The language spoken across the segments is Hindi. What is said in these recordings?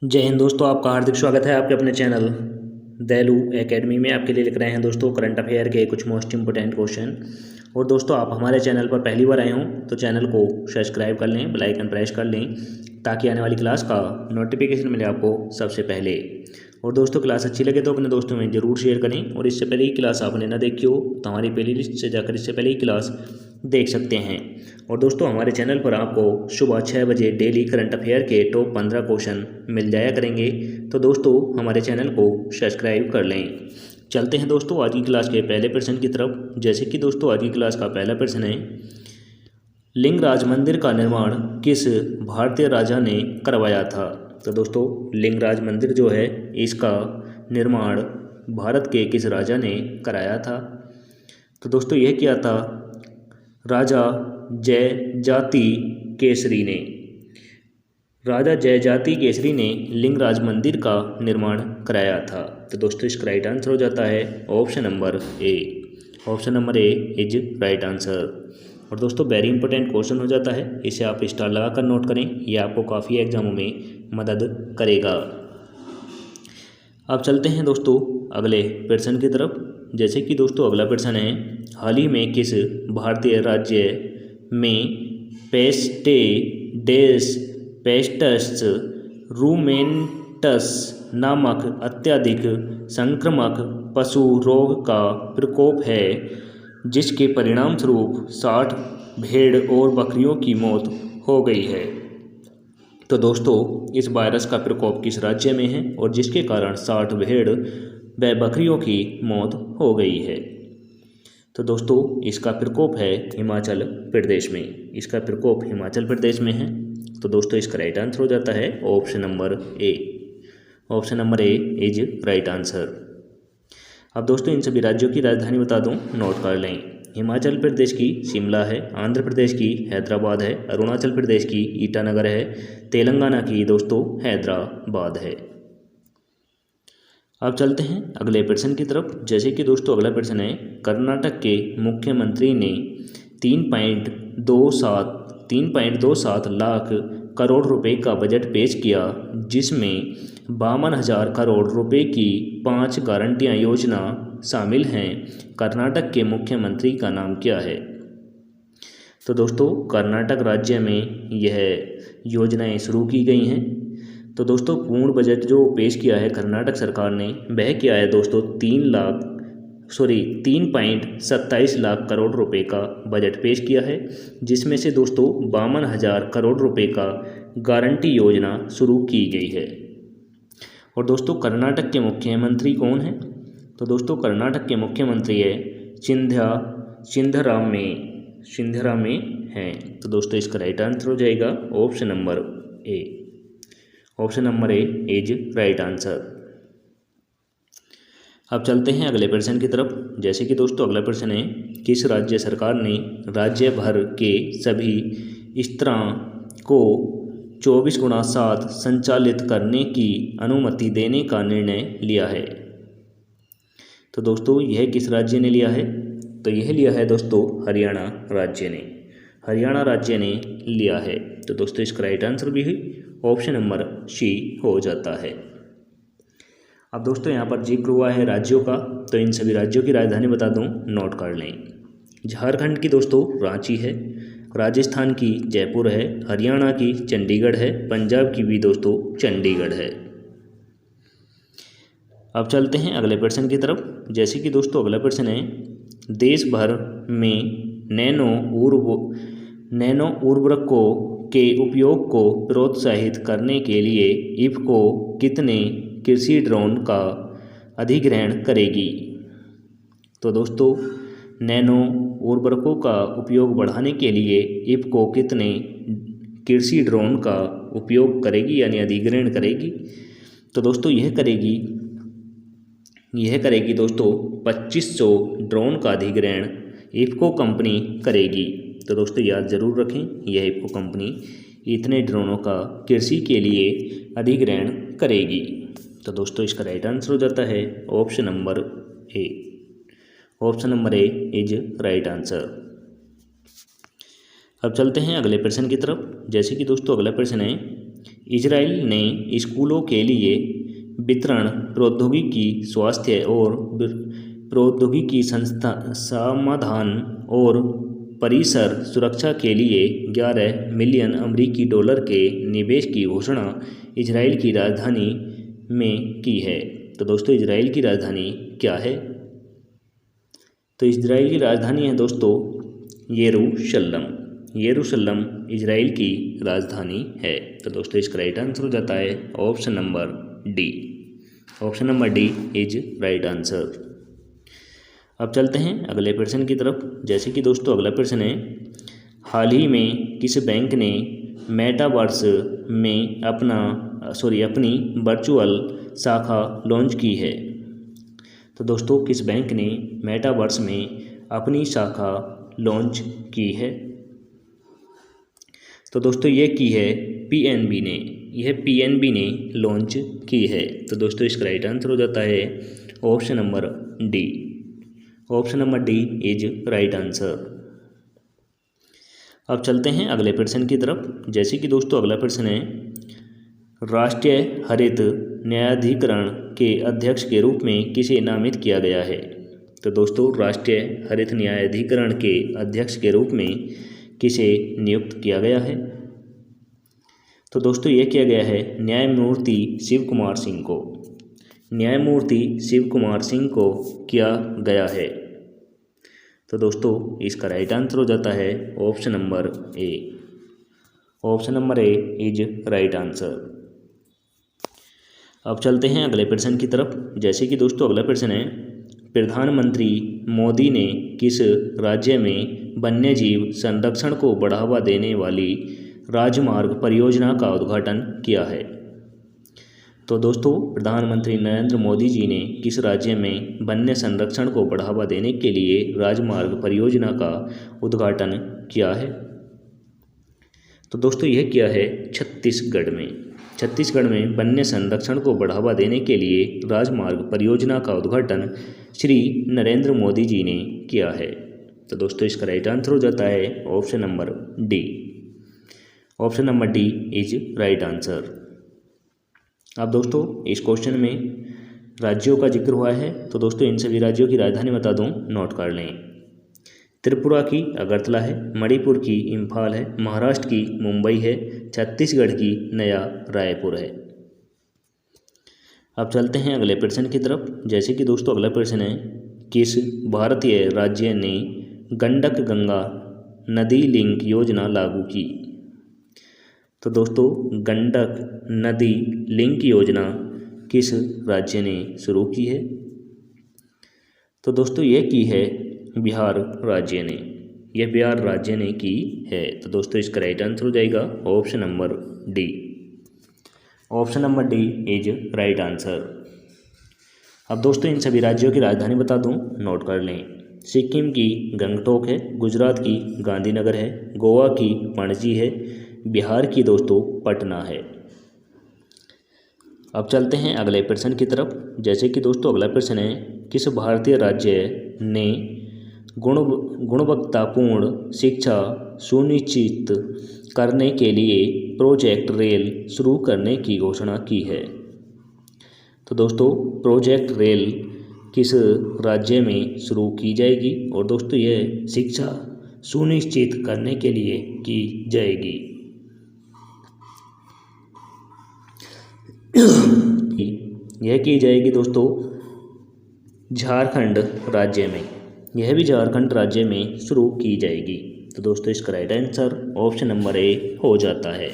जय हिंद दोस्तों, आपका हार्दिक स्वागत है आपके अपने चैनल दैलू एकेडमी में। आपके लिए लिख रहे हैं दोस्तों करंट अफेयर के कुछ मोस्ट इंपोर्टेंट क्वेश्चन। और दोस्तों, आप हमारे चैनल पर पहली बार आए हों तो चैनल को सब्सक्राइब कर लें, बेल आइकन प्रेस कर लें ताकि आने वाली क्लास का नोटिफिकेशन मिले आपको सबसे पहले। और दोस्तों, क्लास अच्छी लगे तो अपने दोस्तों में ज़रूर शेयर करें। और इससे पहले ही क्लास आपने ना देखी हो तो हमारी प्ले लिस्ट से जाकर इससे पहले ही क्लास देख सकते हैं। और दोस्तों, हमारे चैनल पर आपको सुबह 6 बजे डेली करंट अफेयर के टॉप 15 क्वेश्चन मिल जाया करेंगे। तो दोस्तों, हमारे चैनल को सब्सक्राइब कर लें। चलते हैं दोस्तों आज की क्लास के पहले प्रश्न की तरफ। जैसे कि दोस्तों, आज की क्लास का पहला प्रश्न है, लिंगराज मंदिर का निर्माण किस भारतीय राजा ने करवाया था? तो दोस्तों, लिंगराज मंदिर जो है इसका निर्माण भारत के किस राजा ने कराया था? तो दोस्तों, यह किया था राजा जयजाति केसरी ने। राजा जयजाति केसरी ने लिंगराज मंदिर का निर्माण कराया था। तो दोस्तों, इसका राइट आंसर हो जाता है option number A. Option number A is right answer. और दोस्तों, वेरी इंपॉर्टेंट क्वेश्चन हो जाता है, इसे आप स्टार लगाकर नोट करें, यह आपको काफ़ी एग्जामों में मदद करेगा। अब चलते हैं दोस्तों अगले प्रश्न की तरफ। जैसे कि दोस्तों, अगला प्रश्न है, हाल ही में किस भारतीय राज्य में पेस्टे डेस पेस्टस रूमेंटस नामक अत्यधिक संक्रामक पशु रोग का प्रकोप है, जिसके परिणाम स्वरूप 60 भेड़ और बकरियों की मौत हो गई है? तो दोस्तों, इस वायरस का प्रकोप किस राज्य में है और जिसके कारण 60 भेड़ व बकरियों की मौत हो गई है? तो दोस्तों, इसका प्रकोप है हिमाचल प्रदेश में। इसका प्रकोप हिमाचल प्रदेश में है। तो दोस्तों, इसका राइट आंसर हो जाता है option number A. Option number A is right answer. अब दोस्तों, इन सभी राज्यों की राजधानी बता दूं, नोट कर लें। हिमाचल प्रदेश की शिमला है, आंध्र प्रदेश की हैदराबाद है, अरुणाचल प्रदेश की ईटानगर है, तेलंगाना की दोस्तों हैदराबाद है। अब चलते हैं अगले प्रश्न की तरफ। जैसे कि दोस्तों, अगला प्रश्न है, कर्नाटक के मुख्यमंत्री ने 3.27 लाख करोड़ रुपए का बजट पेश किया, जिसमें 52,000 करोड़ रुपए की 5 गारंटियां योजना शामिल हैं। कर्नाटक के मुख्यमंत्री का नाम क्या है? तो दोस्तों, कर्नाटक राज्य में यह योजनाएं शुरू की गई हैं। तो दोस्तों, पूर्ण बजट जो पेश किया है कर्नाटक सरकार ने, वह किया है दोस्तों 3.27 लाख करोड़ रुपए का बजट पेश किया है, जिसमें से दोस्तों 52,000 करोड़ रुपए का गारंटी योजना शुरू की गई है। और दोस्तों, कर्नाटक के मुख्यमंत्री कौन हैं? तो दोस्तों, कर्नाटक के मुख्यमंत्री है सिद्धरामैया हैं। तो दोस्तों, इसका राइट आंसर हो जाएगा option number A. Option number A is right answer. अब चलते हैं अगले प्रश्न की तरफ। जैसे कि दोस्तों, अगला प्रश्न है, किस राज्य सरकार ने राज्य भर के सभी स्तरों को 24x7 संचालित करने की अनुमति देने का निर्णय लिया है? तो दोस्तों, यह किस राज्य ने लिया है? तो यह लिया है दोस्तों हरियाणा राज्य ने। हरियाणा राज्य ने लिया है। तो दोस्तों, इसका राइट आंसर भी ऑप्शन नंबर सी हो जाता है। अब दोस्तों, यहाँ पर जिक्र हुआ है राज्यों का, तो इन सभी राज्यों की राजधानी बता दूं, नोट कर लें। झारखंड की दोस्तों रांची है, राजस्थान की जयपुर है, हरियाणा की चंडीगढ़ है, पंजाब की भी दोस्तों चंडीगढ़ है। अब चलते हैं अगले प्रश्न की तरफ। जैसे कि दोस्तों, अगला प्रश्न है, देश भर में नैनो उर्वरकों के उपयोग को प्रोत्साहित करने के लिए इफ़को कितने कृषि ड्रोन का अधिग्रहण करेगी? तो दोस्तों, नैनो उर्वरकों का उपयोग बढ़ाने के लिए इफ़को कितने कृषि ड्रोन का उपयोग करेगी यानी अधिग्रहण करेगी? तो दोस्तों, यह करेगी दोस्तों 2500 ड्रोन का अधिग्रहण इफ़को कंपनी करेगी। तो दोस्तों, याद ज़रूर रखें, यह इफ़को कंपनी इतने ड्रोनों का कृषि के लिए अधिग्रहण करेगी। तो दोस्तों, इसका राइट आंसर हो जाता है option number A. Option number A is right answer. अब चलते हैं अगले प्रश्न की तरफ। जैसे कि दोस्तों, अगला प्रश्न है, इजराइल ने स्कूलों के लिए वितरण प्रौद्योगिकी, स्वास्थ्य और प्रौद्योगिकी संस्था, समाधान और परिसर सुरक्षा के लिए 11 मिलियन अमेरिकी डॉलर के निवेश की घोषणा इजराइल की राजधानी में की है। तो दोस्तों इजराइल की राजधानी क्या है? तो इजराइल की राजधानी है दोस्तों यरूशलेम। यरूशलेम इजराइल की राजधानी है। तो दोस्तों इसका राइट आंसर हो जाता है option number D. Option number D is right answer. अब चलते हैं अगले प्रश्न की तरफ। जैसे कि दोस्तों अगला प्रश्न है, हाल ही में किस बैंक ने मेटावर्स में अपनी वर्चुअल शाखा लॉन्च की है? तो दोस्तों किस बैंक ने मेटावर्स में अपनी शाखा लॉन्च की है? तो दोस्तों ये की है पीएनबी ने। यह पीएनबी ने लॉन्च की है। तो दोस्तों इसका राइट आंसर हो जाता है option number D. Option number D is right answer. अब चलते हैं अगले प्रश्न की तरफ। जैसे कि दोस्तों अगला प्रश्न है, राष्ट्रीय हरित न्यायाधिकरण के अध्यक्ष के रूप में किसे नामित किया गया है? तो दोस्तों राष्ट्रीय हरित न्यायाधिकरण के अध्यक्ष के रूप में किसे नियुक्त किया गया है? तो दोस्तों ये किया गया है न्यायमूर्ति शिव कुमार सिंह को। न्यायमूर्ति शिव कुमार सिंह को किया गया है। तो दोस्तों इसका राइट आंसर हो जाता है option number A. Option number A is right answer. अब चलते हैं अगले प्रश्न की तरफ। जैसे कि दोस्तों अगला प्रश्न है, प्रधानमंत्री मोदी ने किस राज्य में वन्यजीव संरक्षण को बढ़ावा देने वाली राजमार्ग परियोजना का उद्घाटन किया है? तो दोस्तों प्रधानमंत्री नरेंद्र मोदी जी ने किस राज्य में वन्य संरक्षण को बढ़ावा देने के लिए राजमार्ग परियोजना का उद्घाटन किया है? तो दोस्तों यह किया है छत्तीसगढ़ में। छत्तीसगढ़ में वन्य संरक्षण को बढ़ावा देने के लिए राजमार्ग परियोजना का उद्घाटन श्री नरेंद्र मोदी जी ने किया है। तो दोस्तों इसका राइट आंसर हो जाता है option number D. Option number D is right answer. अब दोस्तों इस क्वेश्चन में राज्यों का जिक्र हुआ है, तो दोस्तों इन सभी राज्यों की राजधानी बता दूं, नोट कर लें। त्रिपुरा की अगरतला है, मणिपुर की इम्फाल है, महाराष्ट्र की मुंबई है, छत्तीसगढ़ की नया रायपुर है। अब चलते हैं अगले प्रश्न की तरफ। जैसे कि दोस्तों अगला प्रश्न है, किस भारतीय राज्य ने गंडक गंगा नदी लिंक योजना लागू की? तो दोस्तों गंडक नदी लिंक योजना किस राज्य ने शुरू की है? तो दोस्तों ये की है बिहार राज्य ने। यह बिहार राज्य ने की है। तो दोस्तों इसका राइट आंसर हो जाएगा option number D. Option number D is right answer. अब दोस्तों इन सभी राज्यों की राजधानी बता दूं, नोट कर लें। सिक्किम की गंगटोक है, गुजरात की गांधीनगर है, गोवा की पणजी है, बिहार की दोस्तों पटना है। अब चलते हैं अगले प्रश्न की तरफ। जैसे कि दोस्तों अगला प्रश्न है, किस भारतीय राज्य ने गुणवत्तापूर्ण शिक्षा सुनिश्चित करने के लिए प्रोजेक्ट रेल शुरू करने की घोषणा की है? तो दोस्तों प्रोजेक्ट रेल किस राज्य में शुरू की जाएगी? और दोस्तों यह शिक्षा सुनिश्चित करने के लिए की जाएगी। यह की जाएगी दोस्तों झारखंड राज्य में। यह भी झारखंड राज्य में शुरू की जाएगी। तो दोस्तों इसका right answer option number A हो जाता है।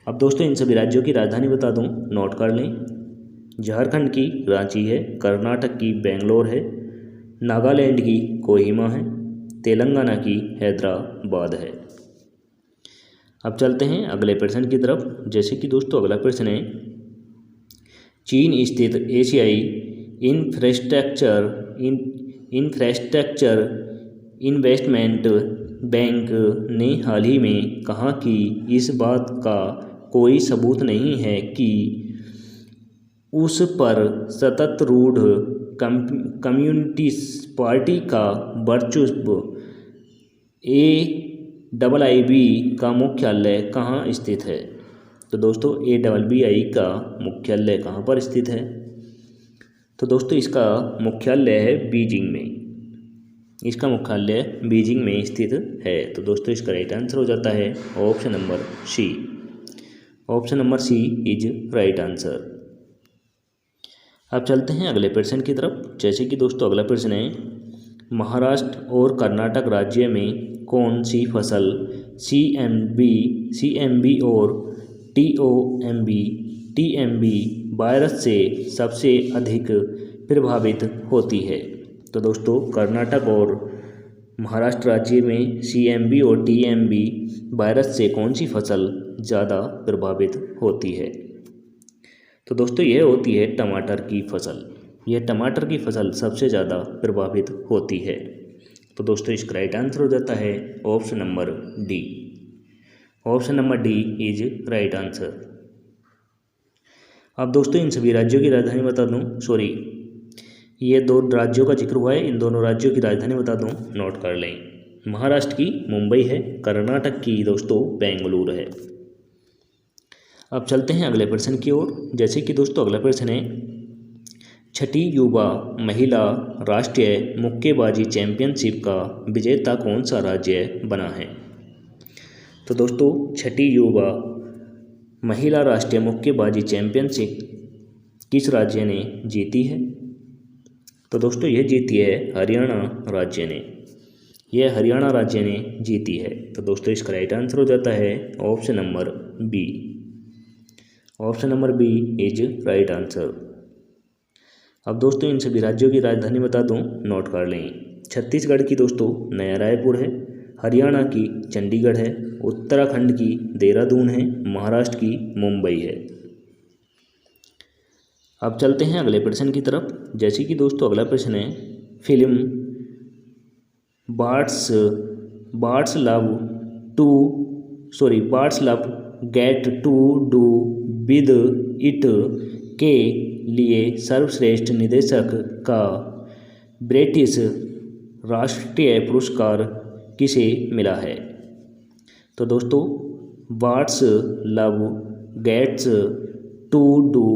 अब दोस्तों इन सभी राज्यों की राजधानी बता दूं, नोट कर लें। झारखंड की रांची है, कर्नाटक की बेंगलोर है, नागालैंड की कोहिमा है, तेलंगाना की हैदराबाद है। अब चलते हैं अगले प्रश्न की तरफ। जैसे कि दोस्तों अगला प्रश्न है, चीन स्थित एशियाई इंफ्रास्ट्रक्चर इन्वेस्टमेंट बैंक ने हाल ही में कहा कि इस बात का कोई सबूत नहीं है कि उस पर सतत रूढ़ कम्युनिस्ट पार्टी का वर्चस्व AIIB का मुख्यालय कहाँ स्थित है? तो दोस्तों ABBI का मुख्यालय कहाँ पर स्थित है? तो दोस्तों इसका मुख्यालय है बीजिंग में। इसका मुख्यालय बीजिंग में स्थित है। तो दोस्तों इसका राइट आंसर हो जाता है option number C. Option number C is right answer. अब चलते हैं अगले प्रश्न की तरफ। जैसे कि दोस्तों अगला प्रश्न है, महाराष्ट्र और कर्नाटक राज्य में कौन सी फसल CMV और TMB वायरस से सबसे अधिक प्रभावित होती है? तो दोस्तों कर्नाटक और महाराष्ट्र राज्य में CMV और TMB वायरस से कौन सी फसल ज़्यादा प्रभावित होती है? तो दोस्तों यह होती है टमाटर की फसल। यह टमाटर की फसल सबसे ज़्यादा प्रभावित होती है। तो दोस्तों इसका राइट आंसर हो जाता है option number D. Option number D is right answer. अब दोस्तों इन सभी राज्यों की राजधानी बता दूं, ये 2 राज्यों का जिक्र हुआ है, इन दोनों राज्यों की राजधानी बता दूं, नोट कर लें। महाराष्ट्र की मुंबई है, कर्नाटक की दोस्तों बेंगलुरु है। अब चलते हैं अगले प्रश्न की ओर। जैसे कि दोस्तों अगला प्रश्न है, छठी युवा महिला राष्ट्रीय मुक्केबाजी चैंपियनशिप का विजेता कौन सा राज्य बना है? तो दोस्तों छठी युवा महिला राष्ट्रीय मुक्केबाजी चैंपियनशिप किस राज्य ने जीती है? तो दोस्तों यह जीती है हरियाणा राज्य ने। यह हरियाणा राज्य ने जीती है। तो दोस्तों इसका राइट आंसर हो जाता है option number B. Option number B is right answer. अब दोस्तों इन सभी राज्यों की राजधानी बता दूं, नोट कर लें। छत्तीसगढ़ की दोस्तों नया रायपुर है, हरियाणा की चंडीगढ़ है, उत्तराखंड की देहरादून है, महाराष्ट्र की मुंबई है। अब चलते हैं अगले प्रश्न की तरफ। जैसे कि दोस्तों अगला प्रश्न है, film birds love get to do with it के लिए सर्वश्रेष्ठ निर्देशक का ब्रिटिश राष्ट्रीय पुरस्कार किसे मिला है? तो दोस्तों birds love gets to do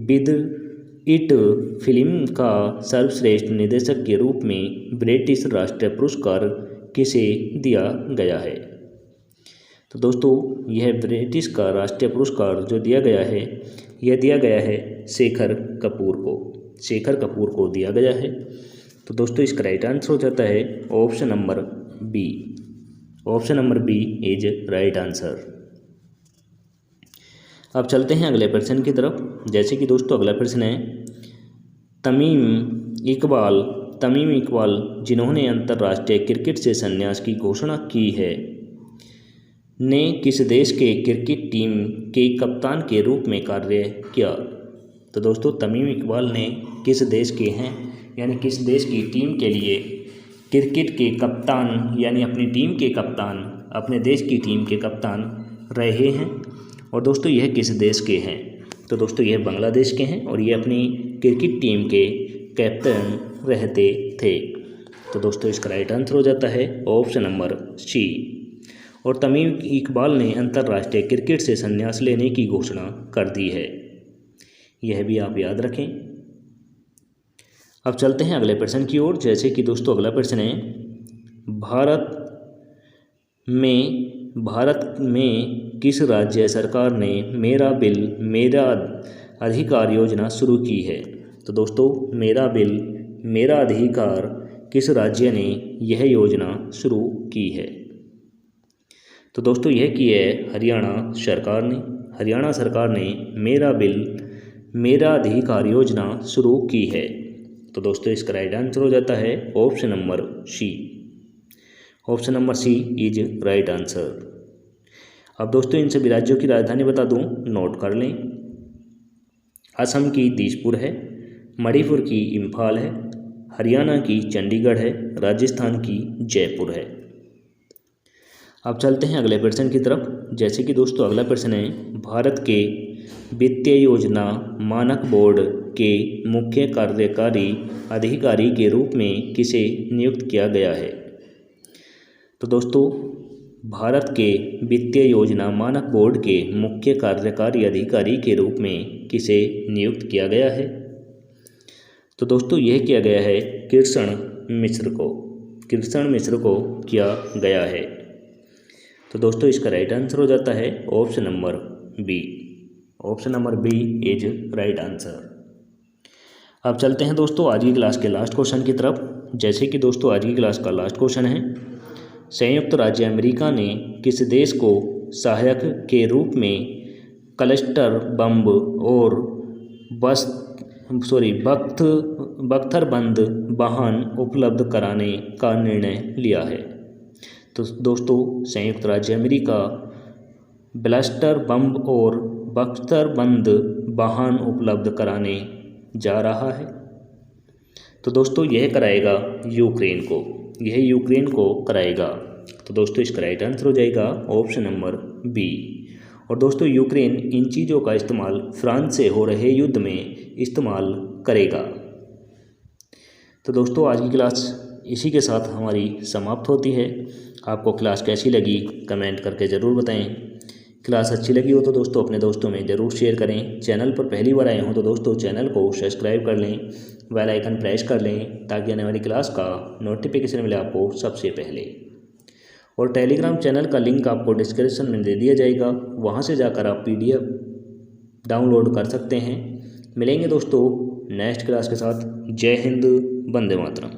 with it film का सर्वश्रेष्ठ निर्देशक के रूप में ब्रिटिश राष्ट्रीय पुरस्कार किसे दिया गया है? तो दोस्तों यह ब्रिटिश का राष्ट्रीय पुरस्कार जो दिया गया है, यह दिया गया है शेखर कपूर को दिया गया है। तो दोस्तों इसका राइट आंसर हो जाता है option number B. Option number B is right answer. अब चलते हैं अगले प्रश्न की तरफ। जैसे कि दोस्तों अगला प्रश्न है, तमीम इकबाल जिन्होंने अंतर्राष्ट्रीय क्रिकेट से संन्यास की घोषणा की है, ने किस देश के क्रिकेट टीम के कप्तान के रूप में कार्य किया? तो दोस्तों तमीम इकबाल ने किस देश के हैं, यानी किस देश की टीम के लिए क्रिकेट के कप्तान, यानी अपनी टीम के कप्तान, अपने देश की टीम के कप्तान रहे हैं। और दोस्तों यह किस देश के हैं? तो दोस्तों यह बांग्लादेश के हैं और ये अपनी क्रिकेट टीम के कैप्टन रहते थे। तो दोस्तों इसका राइट आंसर हो जाता है ऑप्शन नंबर सी। और तमीम इकबाल ने अंतर्राष्ट्रीय क्रिकेट से संन्यास लेने की घोषणा कर दी है। यह भी आप याद रखें। अब चलते हैं अगले प्रश्न की ओर। जैसे कि दोस्तों अगला प्रश्न है, भारत में किस राज्य सरकार ने मेरा बिल मेरा अधिकार योजना शुरू की है? तो दोस्तों मेरा बिल मेरा अधिकार किस राज्य ने यह योजना शुरू की है? तो दोस्तों यह की है हरियाणा सरकार ने। हरियाणा सरकार ने मेरा बिल मेरा अधिकार योजना शुरू की है। तो दोस्तों इसका राइट आंसर हो जाता है option number C. Option number C is right answer. अब दोस्तों इन सभी राज्यों की राजधानी बता दूं, नोट कर लें। असम की दिसपुर है, मणिपुर की इम्फाल है, हरियाणा की चंडीगढ़ है, राजस्थान की जयपुर है। अब चलते हैं अगले प्रश्न की तरफ। जैसे कि दोस्तों अगला प्रश्न है, भारत के वित्तीय योजना मानक बोर्ड के मुख्य कार्यकारी अधिकारी के रूप में किसे नियुक्त किया गया है? तो दोस्तों भारत के वित्तीय योजना मानक बोर्ड के मुख्य कार्यकारी अधिकारी के रूप में किसे नियुक्त किया गया है? तो दोस्तों यह किया गया है कृष्ण मिश्र को। कृष्ण मिश्र को किया गया है। तो दोस्तों इसका राइट आंसर हो जाता है option number B. Option number B is right answer. अब चलते हैं दोस्तों आज की क्लास के लास्ट क्वेश्चन की तरफ। जैसे कि दोस्तों आज की क्लास का लास्ट क्वेश्चन है, संयुक्त राज्य अमेरिका ने किस देश को सहायक के रूप में क्लस्टर बम और बख्तरबंद वाहन उपलब्ध कराने का निर्णय लिया है? तो दोस्तों संयुक्त राज्य अमेरिका क्लस्टर बम और बख्तरबंद वाहन उपलब्ध कराने जा रहा है। तो दोस्तों यह कराएगा यूक्रेन को, यह यूक्रेन को कराएगा। तो दोस्तों इसका राइट आंसर हो जाएगा ऑप्शन नंबर बी। और दोस्तों यूक्रेन इन चीज़ों का इस्तेमाल फ्रांस से हो रहे युद्ध में इस्तेमाल करेगा। तो दोस्तों आज की क्लास इसी के साथ हमारी समाप्त होती है। आपको क्लास कैसी लगी कमेंट करके ज़रूर बताएं। क्लास अच्छी लगी हो तो दोस्तों अपने दोस्तों में ज़रूर शेयर करें। चैनल पर पहली बार आए हों तो दोस्तों चैनल को सब्सक्राइब कर लें, बेल आइकन प्रेस कर लें ताकि आने वाली क्लास का नोटिफिकेशन मिले आपको सबसे पहले। और टेलीग्राम चैनल का लिंक आपको डिस्क्रिप्शन में दे दिया जाएगा, वहां से जाकर आप PDF डाउनलोड कर सकते हैं। मिलेंगे दोस्तों नेक्स्ट क्लास के साथ। जय हिंद, वंदे मातरम।